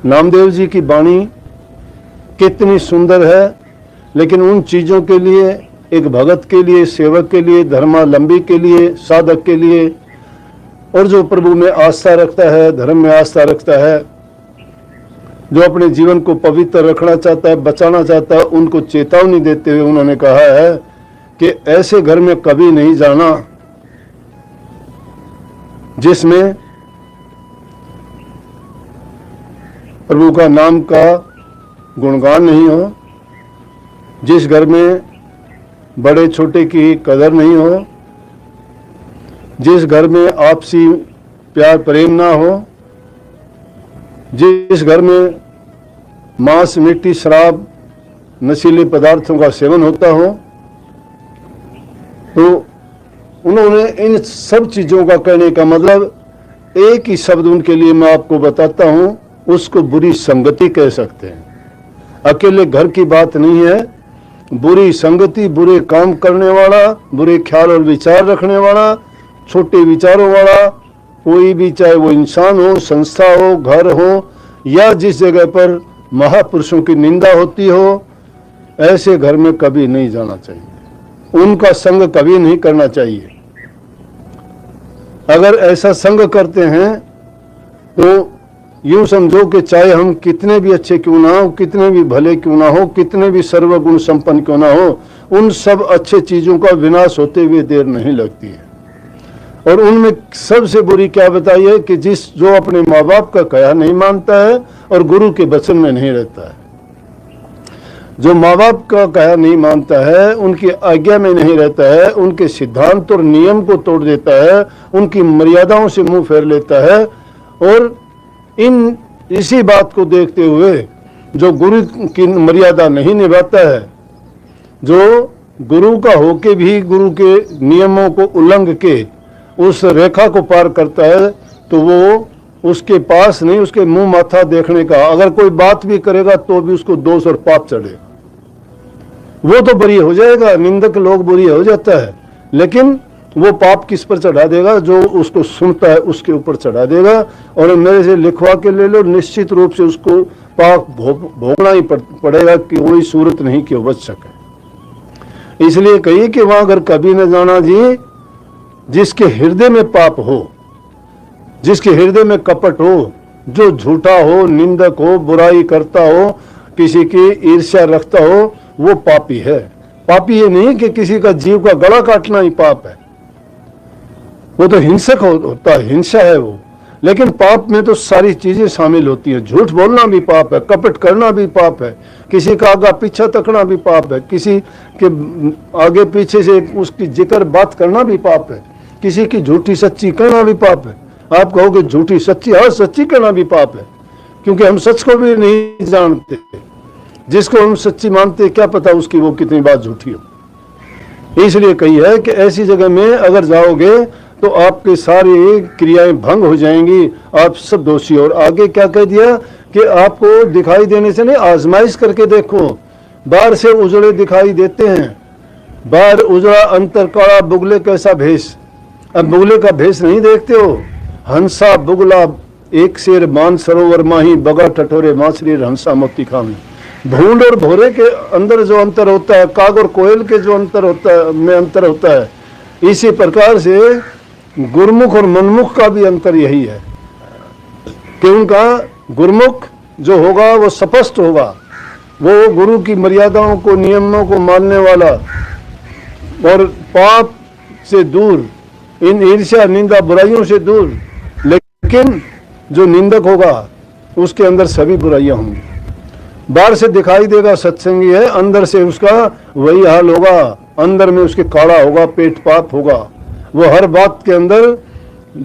नामदेव जी की वाणी कितनी सुंदर है, लेकिन उन चीज़ों के लिए, एक भगत के लिए, सेवक के लिए, धर्मावलंबी के लिए, साधक के लिए, और जो प्रभु में आस्था रखता है, धर्म में आस्था रखता है, जो अपने जीवन को पवित्र रखना चाहता है, बचाना चाहता है, उनको चेतावनी देते हुए उन्होंने कहा है कि ऐसे घर में कभी नहीं जाना जिसमें प्रभु का नाम का गुणगान नहीं हो, जिस घर में बड़े छोटे की कदर नहीं हो, जिस घर में आपसी प्यार प्रेम ना हो, जिस घर में मांस, मिट्टी, शराब, नशीले पदार्थों का सेवन होता हो। तो उन्होंने इन सब चीज़ों का कहने का मतलब एक ही शब्द उनके लिए मैं आपको बताता हूँ, उसको बुरी संगति कह सकते हैं। अकेले घर की बात नहीं है, बुरी संगति, बुरे काम करने वाला, बुरे ख्याल और विचार रखने वाला, छोटे विचारों वाला, कोई भी, चाहे वो इंसान हो, संस्था हो, घर हो, या जिस जगह पर महापुरुषों की निंदा होती हो, ऐसे घर में कभी नहीं जाना चाहिए, उनका संग कभी नहीं करना चाहिए। अगर ऐसा संग करते हैं तो यूं समझो कि चाहे हम कितने भी अच्छे क्यों ना हो, कितने भी भले क्यों ना हो, कितने भी सर्वगुण संपन्न क्यों ना हो, उन सब अच्छे चीजों का विनाश होते हुए देर नहीं लगती है। और उनमें सबसे बुरी क्या बताई है कि जो अपने माँ बाप का कहा नहीं मानता है और गुरु के वचन में नहीं रहता है, जो माँ बाप का कहा नहीं मानता है, उनकी आज्ञा में नहीं रहता है, उनके सिद्धांत और नियम को तोड़ देता है, उनकी मर्यादाओं से मुंह फेर लेता है, और इसी बात को देखते हुए जो गुरु की मर्यादा नहीं निभाता है, जो गुरु का होके भी गुरु के नियमों को उल्लंघ के उस रेखा को पार करता है, तो वो उसके पास नहीं, उसके मुंह माथा देखने का, अगर कोई बात भी करेगा तो भी उसको दोष और पाप चढ़े, वो तो बुरी हो जाएगा, निंदक लोग बुरी हो जाता है, लेकिन वो पाप किस पर चढ़ा देगा? जो उसको सुनता है उसके ऊपर चढ़ा देगा। और मेरे से लिखवा के ले लो, निश्चित रूप से उसको पाप भोगना ही पड़ेगा कि वही सूरत नहीं कि वो बच सके। इसलिए कहिए कि वहां अगर कभी न जाना जी, जिसके हृदय में पाप हो, जिसके हृदय में कपट हो, जो झूठा हो, निंदक हो, बुराई करता हो, किसी की ईर्ष्या रखता हो, वो पापी है। पापी ये नहीं कि किसी का जीव का गला काटना ही पाप है, वो तो हिंसक होता है, हिंसा है वो। लेकिन पाप में तो सारी चीजें शामिल होती हैं। झूठ बोलना भी पाप है, कपट करना भी पाप है, किसी का आगा पीछा तकना भी पाप है, किसी के आगे पीछे से उसकी जिक्र बात करना भी पाप है, किसी की झूठी सच्ची कहना भी पाप है। आप कहोगे झूठी सच्ची, हाँ सच्ची कहना भी पाप है, क्योंकि हम सच को भी नहीं जानते। जिसको हम सच्ची मानते क्या पता उसकी वो कितनी बात झूठी हो। इसलिए कही है कि ऐसी जगह में अगर जाओगे तो आपकी सारी क्रियाएं भंग हो जाएंगी, आप सब दोषी। और आगे क्या कह दिया कि आपको दिखाई देने से नहीं, आजमाइश करके देखो। बाहर से उजड़े दिखाई देते हैं, बाहर उजड़ा अंतर काला, बुगले कैसा भेष। अब बुगले का भेष नहीं देखते हो? हंसा बुगला एक शेर मान सरोवर माही, बगा टटोरे माछली हंसा मोती खामी। भूंड और भोरे के अंदर जो अंतर होता है, काग और कोयल के जो अंतर होता है में अंतर होता है, इसी प्रकार से गुरमुख और मनमुख का भी अंतर यही है कि उनका गुरमुख जो होगा वो स्पष्ट होगा, वो गुरु की मर्यादाओं को, नियमों को मानने वाला और पाप से दूर, इन ईर्ष्या निंदा बुराइयों से दूर। लेकिन जो निंदक होगा उसके अंदर सभी बुराइयां होंगी। बाहर से दिखाई देगा सत्संगी है, अंदर से उसका वही हाल होगा, अंदर में उसके काड़ा होगा, पेट पाप होगा, वो हर बात के अंदर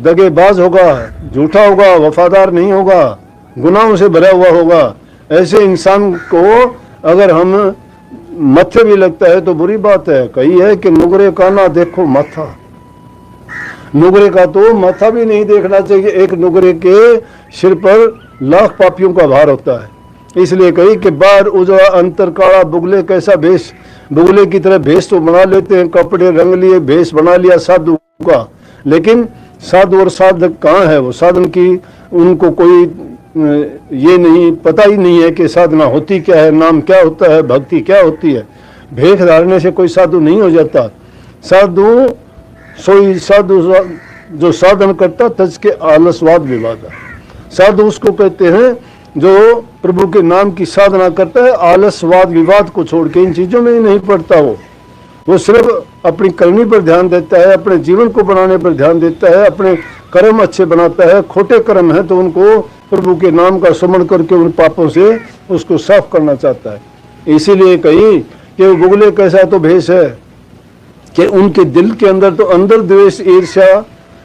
दगेबाज होगा, झूठा होगा, वफादार नहीं होगा, गुनाहों से भरा हुआ होगा। ऐसे इंसान को अगर हम मत्थे भी लगता है तो बुरी बात है। कही है कि नुगरे का ना देखो माथा, नुगरे का तो माथा भी नहीं देखना चाहिए। एक नुगरे के सिर पर लाख पापियों का भार होता है। इसलिए कही कि बाहर उजड़ा अंतर काला, बुगले कैसा भेष। बुगले की तरह भेष तो बना लेते हैं, कपड़े रंग लिए, भेष बना लिया साधु का, लेकिन साधु और साधक कहाँ है? वो साधन की उनको कोई ये नहीं, पता ही नहीं है कि साधना होती क्या है, नाम क्या होता है, भक्ति क्या होती है। भेख धारने से कोई साधु नहीं हो जाता। साधु सोई साधु जो साधन करता तज के आलसवाद विवाद। साधु उसको कहते हैं जो प्रभु के नाम की साधना करता है, आलसवाद विवाद को छोड़ के इन चीजों में ही नहीं पड़ता। वो सिर्फ अपनी करनी पर ध्यान देता है, अपने जीवन को बनाने पर ध्यान देता है, अपने कर्म अच्छे बनाता है। खोटे कर्म है तो उनको प्रभु के नाम का स्मरण करके उन पापों से उसको साफ करना चाहता है। इसीलिए कही कि वो बुगले कैसा तो भेष है कि उनके दिल के अंदर तो अंदर द्वेष, ईर्ष्या,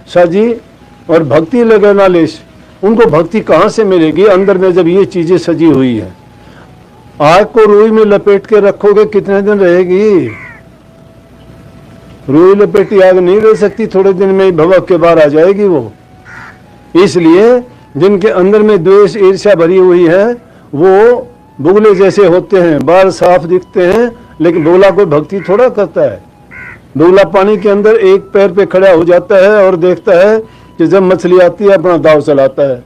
साजी और भक्ति लगे ना लेश। उनको भक्ति कहाँ से मिलेगी अंदर में जब ये चीजें सजी हुई है। आग को रुई में लपेट के रखोगे कितने दिन रहेगी? रुई लपेटी आग नहीं रह सकती, थोड़े दिन में ही भभक के बाहर आ जाएगी वो। इसलिए जिनके अंदर में द्वेष, ईर्ष्या भरी हुई है वो बुगले जैसे होते हैं, बाहर साफ दिखते हैं लेकिन बुगला कोई भक्ति थोड़ा करता है। बुगला पानी के अंदर एक पैर पे खड़ा हो जाता है और देखता है कि जब मछली आती है अपना दाव चलाता है।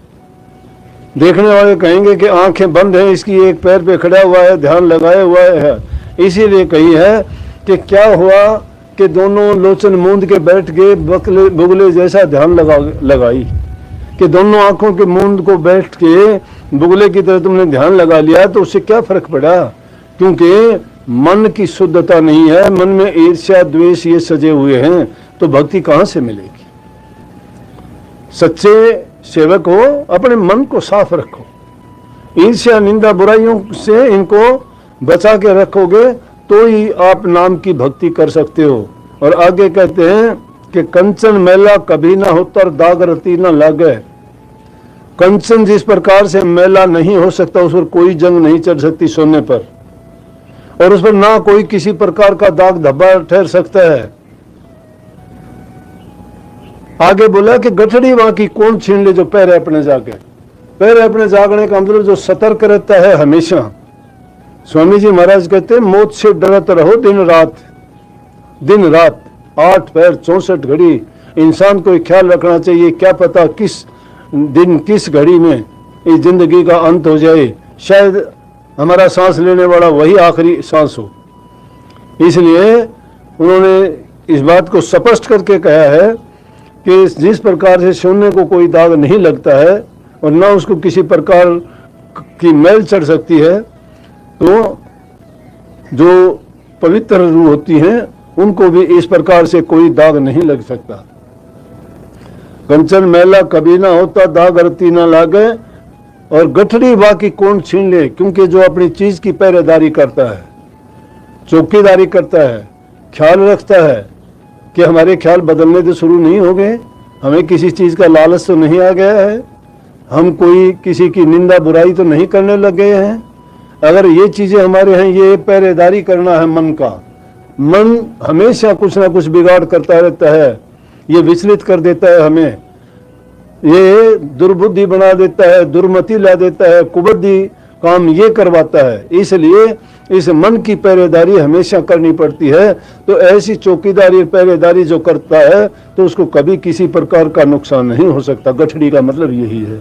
देखने वाले कहेंगे कि आंखें बंद हैं, इसकी एक पैर पे खड़ा हुआ है, ध्यान लगाए हुआ है। इसीलिए कही है कि क्या हुआ कि दोनों लोचन मूंद के बैठ गए, बुगले जैसा ध्यान लगाई कि दोनों आंखों के मूंद को बैठ के बुगले की तरह तुमने ध्यान लगा लिया, तो उससे क्या फर्क पड़ा? क्योंकि मन की शुद्धता नहीं है, मन में ईर्ष्या, द्वेष ये सजे हुए हैं, तो भक्ति कहां से मिलेगी? सच्चे सेवक हो, अपने मन को साफ रखो, ईर्ष्या, निंदा, बुराइयों से इनको बचा के रखोगे तो ही आप नाम की भक्ति कर सकते हो। और आगे कहते हैं कि कंचन मैला कभी ना होता और दाग रती ना लागे। कंचन जिस प्रकार से मैला नहीं हो सकता, उस पर कोई जंग नहीं चढ़ सकती सोने पर, और उस पर ना कोई किसी प्रकार का दाग धब्बा ठहर सकता है। आगे बोला कि गठड़ी वहां की कौन छीन ले जो पैर अपने जागे। पैर अपने जागने का मतलब जो सतर्क रहता है हमेशा। स्वामी जी महाराज कहते हैं मौत से डरते रहो दिन रात, दिन रात 8 पैर 64 घड़ी इंसान को ख्याल रखना चाहिए। क्या पता किस दिन किस घड़ी में इस जिंदगी का अंत हो जाए, शायद हमारा सांस लेने वाला वही आखिरी सांस हो। इसलिए उन्होंने इस बात को स्पष्ट करके कहा है कि जिस प्रकार से शून्य को कोई दाग नहीं लगता है और ना उसको किसी प्रकार की मैल चढ़ सकती है, तो जो पवित्र रूह होती हैं उनको भी इस प्रकार से कोई दाग नहीं लग सकता। कंचन मैला कभी ना होता, दाग रती ना लागे, और गठड़ी बाकी कौन छीन ले। क्योंकि जो अपनी चीज की पहरेदारी करता है, चौकीदारी करता है, ख्याल रखता है कि हमारे ख्याल बदलने तो शुरू नहीं हो गए, हमें किसी चीज का लालच तो नहीं आ गया है, हम कोई किसी की निंदा बुराई तो नहीं करने लग गए हैं। अगर ये चीजें हमारे हैं, ये पहरेदारी करना है मन का। मन हमेशा कुछ ना कुछ बिगाड़ करता रहता है, ये विचलित कर देता है हमें, ये दुर्बुद्धि बना देता है, दुर्मति ला देता है, कुबुद्धि काम ये करवाता है। इसलिए इस मन की पहरेदारी हमेशा करनी पड़ती है। तो ऐसी चौकीदारी पहरेदारी जो करता है तो उसको कभी किसी प्रकार का नुकसान नहीं हो सकता। गठड़ी का मतलब यही है।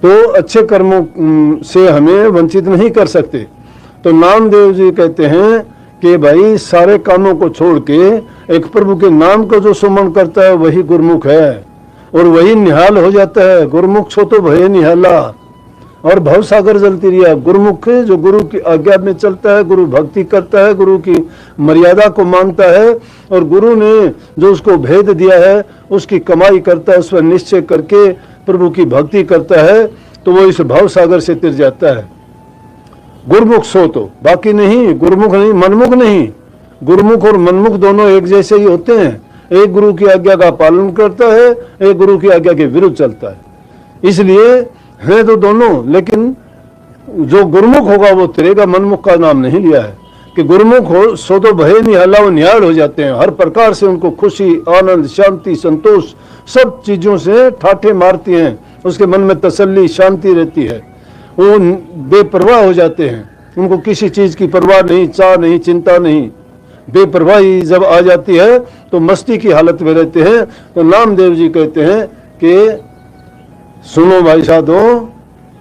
तो अच्छे कर्मों से हमें वंचित नहीं कर सकते। तो नामदेव जी कहते हैं कि भाई सारे कामों को छोड़ के एक प्रभु के नाम को जो सुमन करता है वही गुरुमुख है, और वही निहाल हो जाता है। गुरुमुख छो तो भय निहाला, और भव सागर जलती रिया। गुरुमुख जो गुरु की आज्ञा में चलता है, गुरु भक्ति करता है, गुरु की मर्यादा को मानता है, और गुरु ने जो उसको भेद दिया है उसकी कमाई करता है, उस पर निश्चय करके प्रभु की भक्ति करता है, तो वो इस भव सागर से तिर जाता है। गुरुमुख सो तो, बाकी नहीं। गुरुमुख नहीं, मनमुख नहीं। गुरुमुख और मनमुख दोनों एक जैसे ही होते हैं। एक गुरु की आज्ञा का पालन करता है, एक गुरु की आज्ञा के विरुद्ध चलता है। इसलिए है तो दोनों, लेकिन जो गुरुमुख होगा वो तिरेगा। मनमुख का नाम नहीं लिया है कि गुरुमुख हो सो तो भय निहाला, वो निहाल हो जाते हैं। हर प्रकार से उनको खुशी, आनंद, शांति, संतोष सब चीजों से ठाठे मारती हैं, उसके मन में तसल्ली, शांति रहती है। वो बेपरवाह हो जाते हैं, उनको किसी चीज की परवाह नहीं, चाह नहीं, चिंता नहीं। बेपरवाही जब आ जाती है तो मस्ती की हालत में रहते हैं। तो नामदेव जी कहते हैं कि सुनो भाई साधो,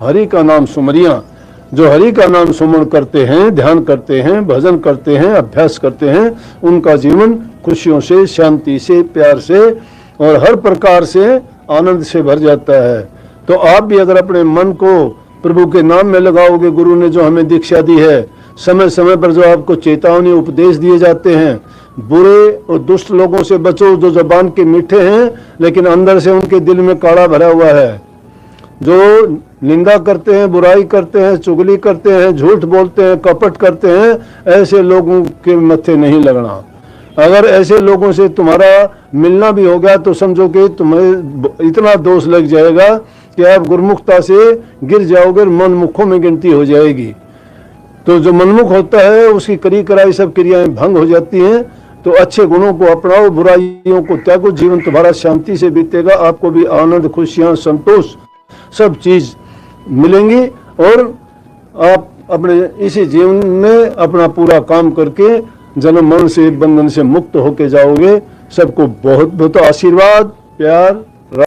हरि का नाम सुमरियां। जो हरि का नाम सुमरण करते हैं, ध्यान करते हैं, भजन करते हैं, अभ्यास करते हैं, उनका जीवन खुशियों से, शांति से, प्यार से और हर प्रकार से आनंद से भर जाता है। तो आप भी अगर अपने मन को प्रभु के नाम में लगाओगे, गुरु ने जो हमें दीक्षा दी है, समय समय पर जो आपको चेतावनी उपदेश दिए जाते हैं, बुरे और दुष्ट लोगों से बचो जो जबान के मीठे हैं लेकिन अंदर से उनके दिल में काड़ा भरा हुआ है, जो निंदा करते हैं, बुराई करते हैं, चुगली करते हैं, झूठ बोलते हैं, कपट करते हैं, ऐसे लोगों के मत्थे नहीं लगना। अगर ऐसे लोगों से तुम्हारा मिलना भी हो गया तो समझो कि तुम्हें इतना दोष लग जाएगा कि आप गुरुमुखता से गिर जाओगे, मनमुखों में गिनती हो जाएगी। तो जो मनमुख होता है उसकी करी कराई सब क्रियाएं भंग हो जाती हैं। तो अच्छे गुणों को अपनाओ, बुराइयों को त्यागो, जीवन तुम्हारा शांति से बीतेगा, आपको भी आनंद, खुशियां, संतोष सब चीज मिलेंगी और आप अपने इसी जीवन में अपना पूरा काम करके जन्म मरण से बंधन से मुक्त होके जाओगे। सबको बहुत बहुत आशीर्वाद, प्यार।